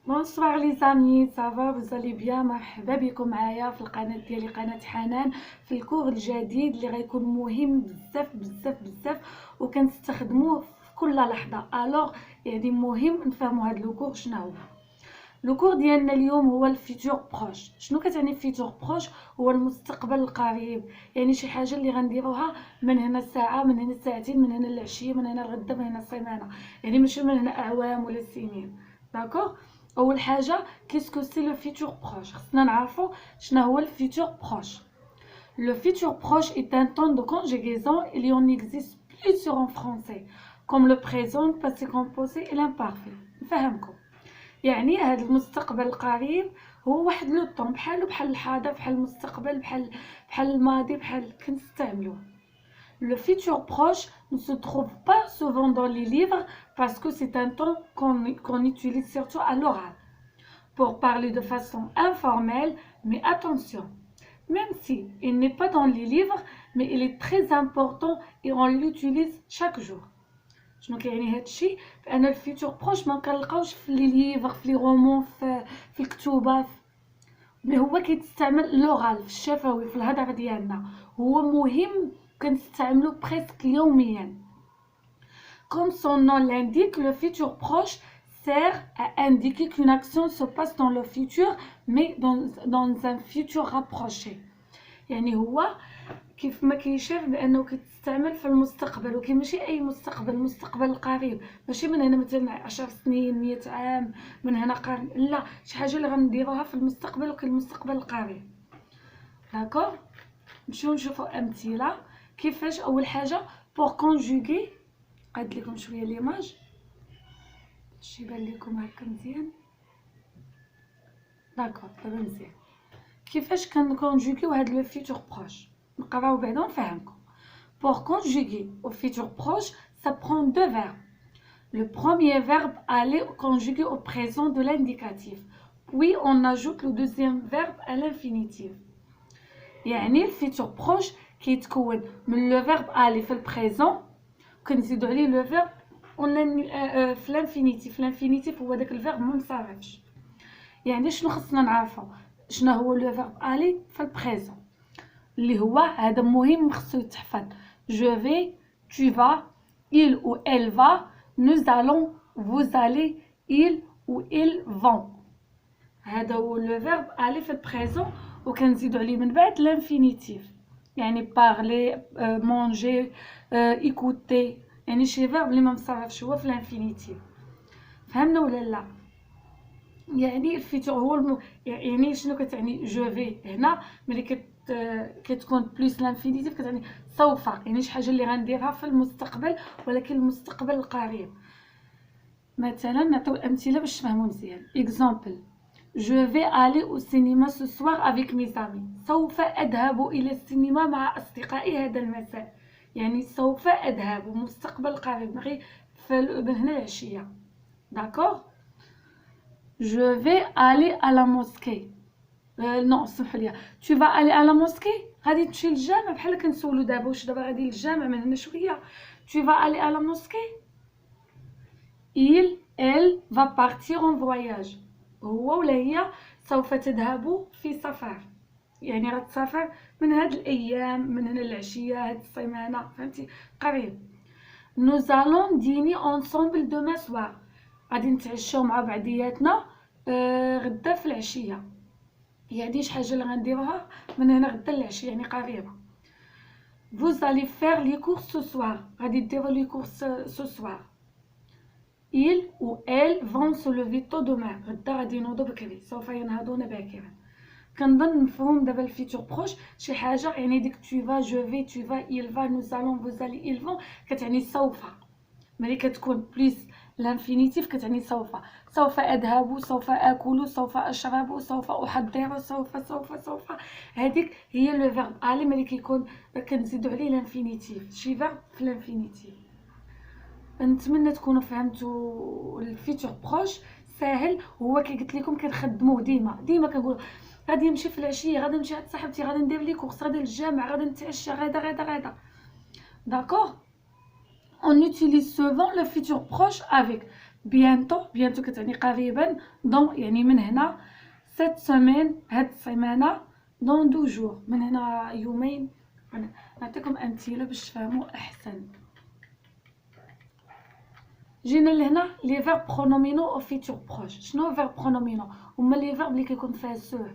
Bonsoir les amis, ça va vous allez bien؟ مرحبا بكم معايا في القناه ديالي قناه حنان في الكور الجديد اللي غيكون مهم بزاف بزاف بزاف وكنستخدموه في كل لحظه. الوغ يعني مهم نفهموا هذا الكور شنو هو. لو كور ديالنا اليوم هو الفيتور بروش. شنو كتعني الفيتور بروش؟ هو المستقبل القريب، يعني شي حاجه اللي غنديروها من هنا ساعه، من هنا ساعتين، من هنا العشيه، من هنا الغدا، من هنا السيمانه، يعني ماشي من هنا اعوام ولا سنين. داكوغ. اول حاجه كيسكو سي لو فيتور بروش، خصنا نعرفوا شنو هو الفيتور بروش. Le futur proche est un temps de conjugaison. Il y en existe plusieurs en français, comme le présent, le passé composé et l'imparfait. نفهمكم. يعني هذا المستقبل القريب هو واحد لو طون بحال الحاضر، بحال المستقبل، بحال الماضي، بحال كنستعملوه. Le futur proche ne se trouve pas souvent dans les livres parce que c'est un temps qu'on utilise surtout à l'oral pour parler de façon informelle, mais attention, même si il n'est pas dans les livres, mais il est très important et on l'utilise chaque jour. شنو كيعني هادشي؟ فان الفيتور بروش ما كنلقاوش في لي ليفر، في لي رومون، في الكتوبه، مي هو كيتستعمل لوغال في الشفوي، في الهضره ديالنا. هو مهم كنستعملو بريسك يوميا. Comme son nom l'indique, le futur proche sert à indiquer qu'une action se passe dans le futur, mais dans un futur rapproché. يعني هو كيف ما كيشاف بانه كتستعمل في المستقبل، ولكن ماشي اي مستقبل، المستقبل القريب، ماشي من هنا مثلا 10 سنين، 100 عام، من هنا قرن، لا، شي حاجه اللي غنديروها في المستقبل، ولكن المستقبل القريب. داكوغ. نمشيو نشوفوا امثله كيفاش. اول حاجه بور كونجوغي، قاد لكم شويه ليماج باش يبان لكم هكا مزيان. داكوغ، دابا مزيان. كيفاش كنكونجوغيو هاد لو فيتور بروش؟ نقراو بعدا ونفهمكم. Pour conjuguer au futur proche, ça prend deux verbes. Le premier verbe aller conjugué au présent de l'indicatif. Puis on ajoute le deuxième verbe à l'infinitif. يعني الفيتور بروش كيتكون من لو فيرب aller في البريزون، كنزيدو عليه لو فيرب في الانفينيتيف. الانفينيتيف هو داك الفيرب ما مصرفش. يعني شنو خصنا نعرفو؟ شنو هو لو فيرب aller في البريزون اللي هو هذا مهم خصو يتحفظ. Je vais, tu vas, il ou elle va, nous allons, vous allez, ils ou ils vont. هذا هو لو فيرب aller في البريزون، وكنزيدو عليه من بعد لانفينيتيف، يعني parler, manger, écouter، يعني شي فيرب اللي ما مصرفش هو في الانفينيتيف. فهمنا ولا لا؟ يعني الفيتور هو يعني شنو كتعني جو في هنا؟ ملي كتكون بلوس لانفينيتيف كتعني سوف، يعني شي حاجه اللي غنديرها في المستقبل، ولكن المستقبل القريب. مثلا نعطيو امثله باش تفهموا مزيان. اكزامبل: Je vais aller au cinéma ce soir avec mes amis. سوف اذهب الى السينما مع اصدقائي هذا المساء. يعني سوف اذهب مستقبل قريب، غير من هنا العشيه. داكوغ. Je vais aller à la mosquée. non سمحوا لي. Tu vas aller à la mosquée. غادي تمشي للجامع، بحال كنسولو دابا واش دابا غادي للجامع من هنا شويه. Tu vas aller à la mosquée. Elle va partir en voyage. هو ولا هي سوف تذهب في سفر، يعني غتسافر من هاد الايام، من هنا العشيه، هاد السيمانه، فهمتي؟ قريب. Nous allons dîner ensemble demain soir. غادي نتعشاو مع بعضياتنا غدا في العشيه. يعني شي حاجه اللي غنديروها من هنا غدا العشيه، يعني قريبه. Vous allez faire les courses ce soir. غادي ديروا لي كورس ce soir. Ils ou elles vont se lever tôt demain. غدا غادي ينوضوا بكري، سوف ينهضون باكرا. كنظن مفهوم دابا الفيتور بروش. شي حاجه يعني ديك tu vas, je vais, tu vas, il va, nous allons, vous allez, ils vont كتعني سوف. ملي كتكون بليس لانفينيتيف كتعني سوف. سوف اذهب، سوف اكل، سوف اشرب، سوف احضر، سوف. هذيك هي لو فيرب aller ملي كيكون كنزيدو عليه لانفينيتيف، شي فيرب في الانفينيتيف. نتمنى تكونوا فهمتوا الفيتور بروش. ساهل، هو كي قلت لكم كنخدموه ديما كنقول غادي نمشي في العشيه، غادي نمشي عند صاحبتي، غادي ندير لي كورس، غادي للجامع، غادي نتعشى، غدا. داكوغ. On utilise souvent le futur proche avec بيانتو كتعني قريبا، دون يعني من هنا 7 سيمين، هاد السيمانه دون 2 جور، من هنا يومين. نعطيكم امثله باش تفهموا احسن. جينا لهنا لي فيرب برونومينو او فيتور بروش. شنو فيرب برونومينو؟ هما لي فيرب اللي كيكون فيها سو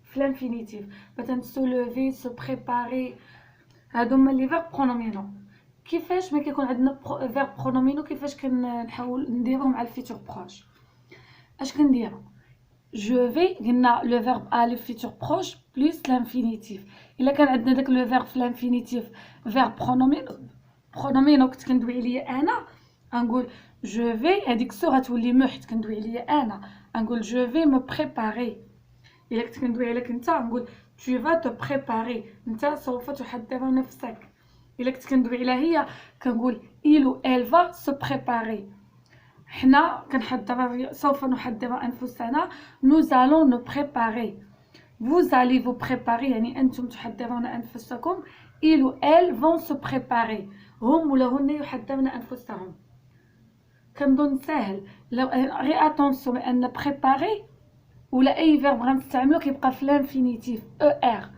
في الانفينيتيف، مثلا سو لوفي، سو بريباري، هادو هما لي فيرب برونومينو. كيفاش ما كيكون عندنا فيرب برونومينو كيفاش كنحاول نديروهم على الفيتور بروش؟ اش كنديرو؟ جو في قلنا لو فيرب ا لو فيتور بروش بلس لانفينيتيف. الا كان عندنا داك لو فيرب في الانفينيتيف فيرب برونومينو كنت كندوي عليا انا، غنقول جو في، هذيك سو غتولي مو حيت كندوي عليا انا، غنقول جو في مو بريباري. الا كنت كندوي عليك انت غنقول tu vas te préparer، انت سوف تحضر نفسك. الا كنت كندوي عليها هي كنقول il ou elle va se préparer. حنا كنحضر، سوف نحضر انفسنا، nous allons nous préparer. vous allez vous préparer يعني انتم تحضرون انفسكم. il ou elle vont se préparer، هم ولا هن يحضرن انفسهم. كنظن ساهل. لو غير اتونسيون ان بريباري ولا اي فيرب غنستعملو كيبقى في لانفينيتيف او ار،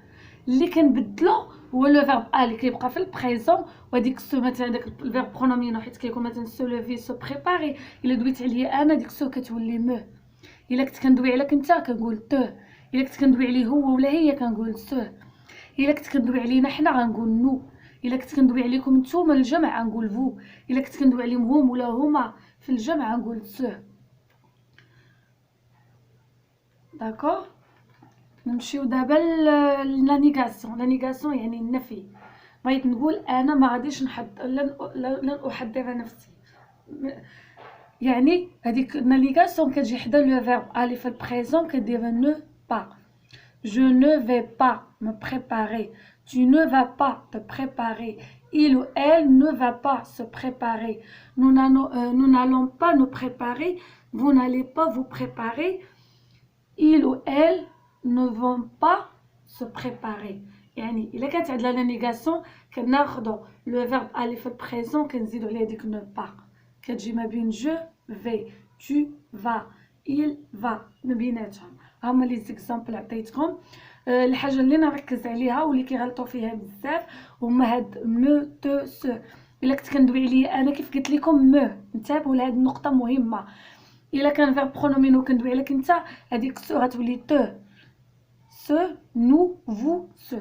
اللي كنبدلو هو لو فيرب ا اللي كيبقى في البريزون، وهاديك سو مثلا داك الفيرب برونومينو حيت كيكون مثلا سو لوفي سو بريباري، الا دويت عليا انا ديك سو كتولي مو. الا كنت كندوي عليك انت كنقول تو، الا كنت كندوي عليه هو ولا هي كنقول سو، الا كنت كندوي علينا حنا غنقول نو، الا كنت كندوي عليكم نتوما الجمع غنقول فو، الا كنت كندوي عليهم هم ولا هما في الجمع غنقول سو. داكور. نمشيو دابا لا نيغاسيون. لا نيغاسيون يعني النفي. بغيت نقول انا ما غاديش لن احضر نفسي، يعني هذيك لا نيغاسيون كتجي حدا لو فيرب الي في البريزون كدير نو با. je ne vais pas me préparer، tu ne vas pas te préparer، il ou elle ne va pas se préparer، nous n'allons pas nous préparer، vous n'allez pas vous préparer، il ou elle ne vont pas se préparer. يعني الا كانت عندنا لا نيغاسيون كناخذوا لو فيرب الي في البريزون كنزيدوا عليه ديك نو با، كتجي ما بين جو في، tu vas، il va، ما بيناتهم. هما لي زيكزامبل عطيتكم. الحاجه اللي نركز عليها واللي كيغلطوا فيها بزاف هما هاد مو تو سو. الا كنت كندوي عليا انا كيف قلت لكم مو، انتبهوا لهاد النقطه مهمه. الا كان فيرب برونومينو كندوي عليك انت هذيك سو غتولي تو، سو، نو، فو، سو.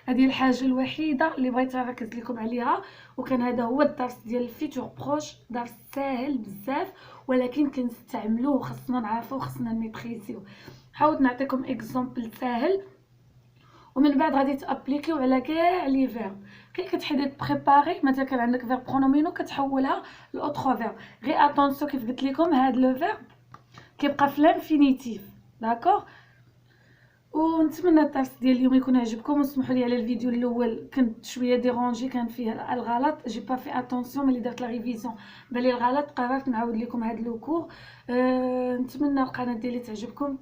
هذه الحاجه الوحيده اللي بغيت نركز لكم عليها، وكان هذا هو الدرس ديال الفيتور بروش. درس ساهل بزاف ولكن كنستعملوه، خصنا نعرفوه، خصنا نميتريزيوه. حاولت نعطيكم اكزامبل ساهل ومن بعد غادي تابليكيو على كاع لي فيرب. كي كتحيد بريباري مثلا كان عندك فيرب برونومينو كتحولها لاوتر فيرب. غير اتونسيون كيف قلت لكم هاد لو فيرب كيبقى في لانفينيتيف. داكوغ. ونتمنى الدرس ديال اليوم يكون عجبكم، وسمحوا لي على الفيديو الاول كنت شويه ديرونجي، كان فيه الغلط، جي با في اتونسيون ملي درت لا ريفيزيون بالي الغلط، قررت نعاود لكم هاد لو كور. نتمنى القناه ديالي تعجبكم،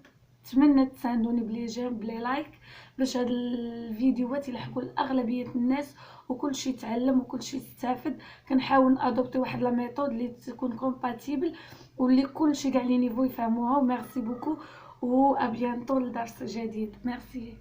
نتمنى تساندوني بلي جيم بلي لايك باش هاد الفيديوهات يلحقوا لاغلبيه الناس وكل شيء يتعلم وكل شيء يستافد. كنحاول ادوبتي واحد لا ميثود اللي تكون كومباتيبل واللي كل شيء كاع لي نيفو يفهموها. وميرسي بوكو و ابيانتو لدرس جديد. ميرسي.